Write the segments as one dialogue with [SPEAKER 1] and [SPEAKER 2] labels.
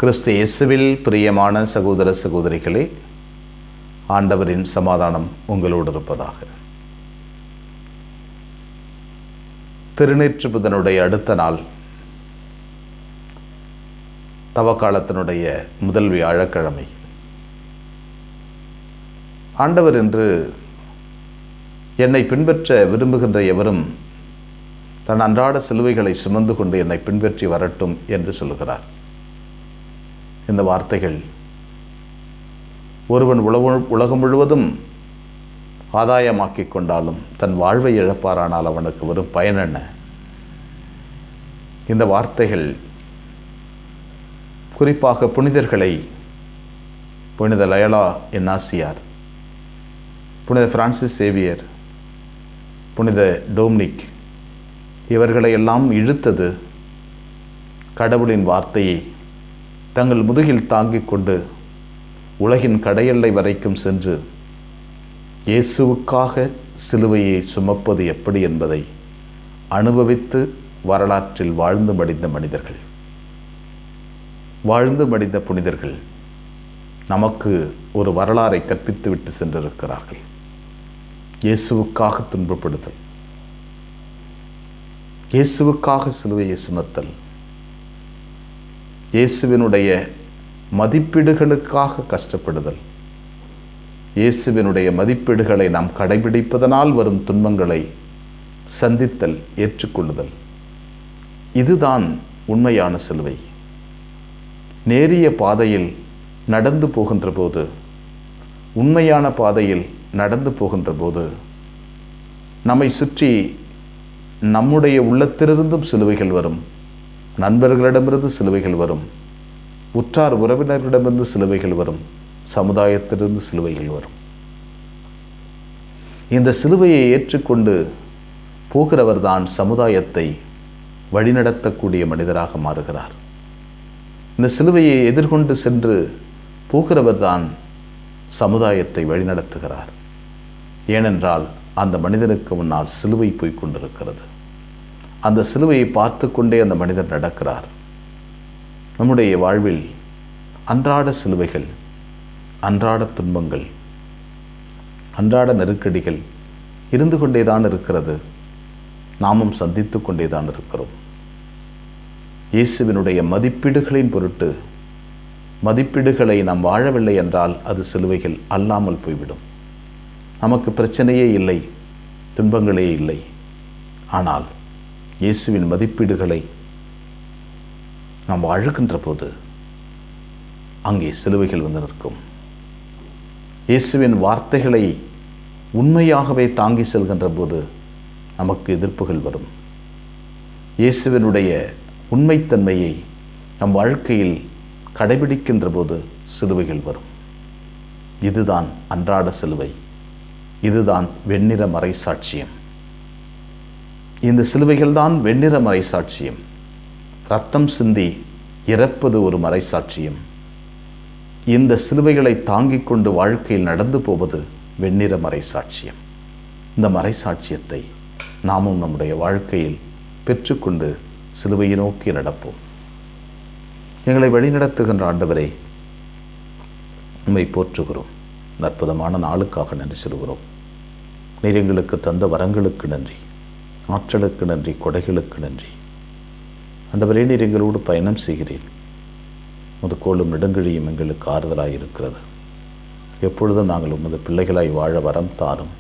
[SPEAKER 1] கிறிஸ்து இயேசுவில் பிரியமான சகோதர சகோதரிகளே, ஆண்டவரின் சமாதானம் உங்களோடு இருப்பதாக. திருநீற்று புதனுடைய அடுத்த நாள், தவக்காலத்தினுடைய முதல் வியாழக்கிழமை. ஆண்டவர் என்று என்னை பின்பற்ற விரும்புகின்ற எவரும் தன் அன்றாட சிலுவைகளை சுமந்து கொண்டு என்னை பின்பற்றி வரட்டும் என்று சொல்லுகிறார். இந்த வார்த்தைகள் ஒருவன் உலகம் முழுவதும் ஆதாயமாக்கிக் கொண்டாலும் தன் வாழ்வை இழப்பாரானால் அவனுக்கு வரும் பயன் என்ன? இந்த வார்த்தைகள் குறிப்பாக புனிதர்களை, புனித லயலா இன்னாசியார், புனித பிரான்சிஸ் சேவியர், புனித டோம்னிக் இவர்களை எல்லாம் இழுத்தது கடவுளின் வார்த்தையை தங்கள் முதுகில் தாங்கிக் கொண்டு உலகின் கடையெல்லை வரைக்கும் சென்று இயேசுவுக்காக சிலுவையை சுமப்பது எப்படி என்பதை அனுபவித்து வரலாற்றில் வாழ்ந்து மடிந்த மனிதர்கள், வாழ்ந்து மடிந்த புனிதர்கள் நமக்கு ஒரு வரலாறை கற்பித்து விட்டு சென்றிருக்கிறார்கள். இயேசுவுக்காக துன்பப்படுதல், இயேசுவுக்காக சிலுவையை சுமத்தல், இயேசுவினுடைய மதிப்பீடுகளுக்காக கஷ்டப்படுதல், இயேசுவினுடைய மதிப்பீடுகளை நாம் கடைபிடிப்பதனால் வரும் துன்பங்களை சந்தித்தல், ஏற்றுக்கொள்ளுதல். இதுதான் உண்மையான சிலுவை. நேரிய பாதையில் நடந்து போகின்ற போது, உண்மையான பாதையில் நடந்து போகின்ற போது நம்மை சுற்றி நம்முடைய உள்ளத்திலிருந்தும் சிலுவைகள் வரும், நண்பர்களிடமிருந்து சிலுவைகள் வரும், உற்றார் உறவினர்களிடமிருந்து சிலுவைகள் வரும், சமுதாயத்திலிருந்து சிலுவைகள் வரும். இந்த சிலுவையை ஏற்றுக்கொண்டு போகிறவர்தான் சமுதாயத்தை வழிநடத்தக்கூடிய மனிதராக மாறுகிறார். இந்த சிலுவையை எதிர்கொண்டு சென்று போகிறவர்தான் சமுதாயத்தை வழிநடத்துகிறார். ஏனென்றால் அந்த மனிதனுக்கு முன்னால் சிலுவை போய் கொண்டிருக்கிறது. அந்த சிலுவையை பார்த்து கொண்டே அந்த மனிதர் நடக்கிறார். நம்முடைய வாழ்வில் அன்றாட சிலுவைகள், அன்றாட துன்பங்கள், அன்றாட நெருக்கடிகள் இருந்து கொண்டேதான் இருக்கிறது. நாமும் சந்தித்து கொண்டேதான் இருக்கிறோம். இயேசுவினுடைய மதிப்பீடுகளின் பொருட்டு, மதிப்பீடுகளை நாம் வாழவில்லை என்றால் அது சிலுவைகள் அல்லாமல் போய்விடும். நமக்கு பிரச்சனையே இல்லை, துன்பங்களே இல்லை. ஆனால் இயேசுவின் மதிப்பீடுகளை நாம் வாழுகின்ற போது அங்கே சிலுவைகள் வந்து நிற்கும். இயேசுவின் வார்த்தைகளை உண்மையாகவே தாங்கி செல்கின்ற போது நமக்கு எதிர்ப்புகள் வரும். இயேசுவினுடைய உண்மைத்தன்மையை நம் வாழ்க்கையில் கடைபிடிக்கின்ற போது சிலுவைகள் வரும். இதுதான் அன்றாட சிலுவை. இதுதான் வெண்ணிற மறை சாட்சியம். இந்த சிலுவைகள் தான் வெண்ணிற மறை சாட்சியம். இரத்தம் சிந்தி இறப்பது ஒரு மறை சாட்சியம். இந்த சிலுவைகளை தாங்கிக் கொண்டு வாழ்க்கையில் நடந்து போவது வெண்ணிற மறை சாட்சியம். இந்த மறை சாட்சியத்தை நாமும் நம்முடைய வாழ்க்கையில் பெற்றுக்கொண்டு சிலுவையை நோக்கி நடப்போம். எங்களை வழிநடத்துகின்ற ஆண்டவரை உம்மை போற்றுகிறோம். அற்புதமான நாளுக்காக நன்றி சொல்கிறோம். நீர் எங்களுக்கு தந்த வரங்களுக்கு நன்றி, ஆற்றலுக்கு நன்றி, கொடைகளுக்கு நன்றி. ஆண்டவரே, நீர் எங்களோடு பயணம் செய்கிறேன். உமது கோலும் நெடுங்கழியும் எங்களுக்கு ஆறுதலாய் இருக்கிறது. எப்பொழுதும் நாங்கள் உமது பிள்ளைகளாய் வாழ வரம் தாரும்.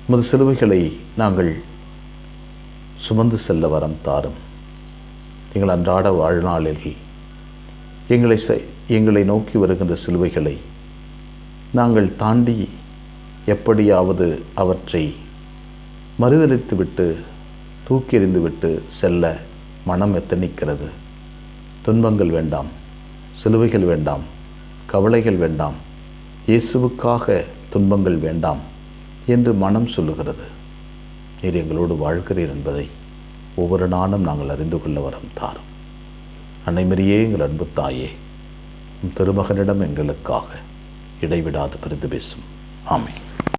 [SPEAKER 1] உமது சிலுவைகளை நாங்கள் சுமந்து செல்ல வரம் தாரும். எங்கள் அன்றாட வாழ்நாளில் எங்களை நோக்கி வருகின்ற சிலுவைகளை நாங்கள் தாண்டி எப்படியாவது அவற்றை மறுதலித்துவிட்டு தூக்கி எறிந்துவிட்டு செல்ல மனம் எத்தனிக்கிறது. துன்பங்கள் வேண்டாம், சிலுவைகள் வேண்டாம், கவலைகள் வேண்டாம், இயேசுவுக்காக துன்பங்கள் வேண்டாம் என்று மனம் சொல்லுகிறது. நீர் எங்களோடு வாழ்கிறீர் என்பதை ஒவ்வொரு நாளும் நாங்கள் அறிந்து கொள்ள வரம் தாரும். அன்னைமரியே, எங்கள் அன்பு தாயே, உம் திருமகனிடம் எங்களுக்காக இடைவிடாது பரிந்து பேசும். ஆமென்.